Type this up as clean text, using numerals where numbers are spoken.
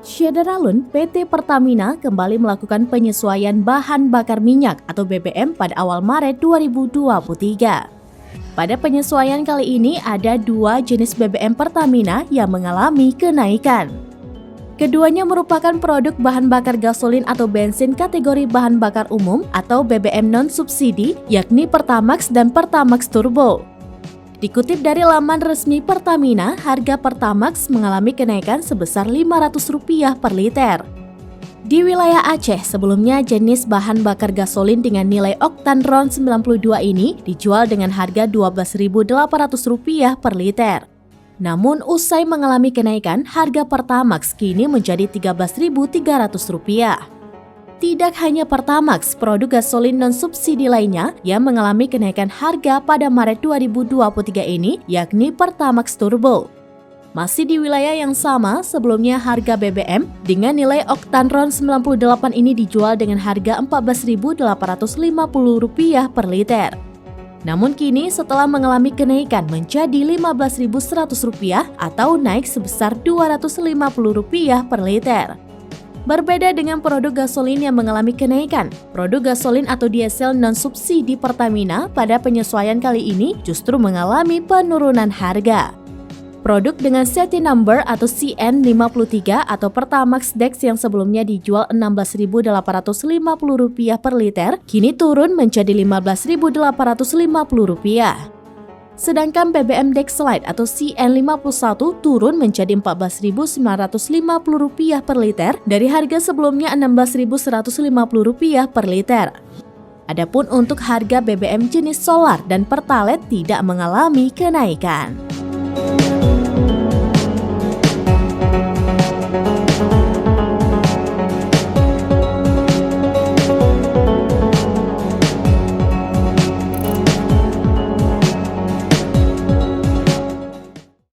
Syadaralun, PT Pertamina kembali melakukan penyesuaian bahan bakar minyak atau BBM pada awal Maret 2023. Pada penyesuaian kali ini ada dua jenis BBM Pertamina yang mengalami kenaikan. Keduanya merupakan produk bahan bakar gasolin atau bensin kategori bahan bakar umum atau BBM non-subsidi, yakni Pertamax dan Pertamax Turbo. Dikutip dari laman resmi Pertamina, harga Pertamax mengalami kenaikan sebesar Rp500 per liter. Di wilayah Aceh, sebelumnya jenis bahan bakar gasolin dengan nilai oktan RON 92 ini dijual dengan harga Rp12.800 per liter. Namun usai mengalami kenaikan, harga Pertamax kini menjadi Rp13.300. Tidak hanya Pertamax, produk gasolin non-subsidi lainnya yang mengalami kenaikan harga pada Maret 2023 ini, yakni Pertamax Turbo. Masih di wilayah yang sama, sebelumnya harga BBM dengan nilai oktan RON 98 ini dijual dengan harga Rp14.850 per liter. Namun kini setelah mengalami kenaikan menjadi Rp15.100 atau naik sebesar Rp250 per liter. Berbeda dengan produk gasolin yang mengalami kenaikan, produk gasolin atau diesel non-subsidi Pertamina pada penyesuaian kali ini justru mengalami penurunan harga. Produk dengan seti number atau CN53 atau Pertamax Dex yang sebelumnya dijual Rp16.850 per liter, kini turun menjadi Rp15.850. Sedangkan BBM Dexlite atau CN51 turun menjadi Rp14.950 per liter dari harga sebelumnya Rp16.150 per liter. Adapun untuk harga BBM jenis solar dan Pertalite tidak mengalami kenaikan.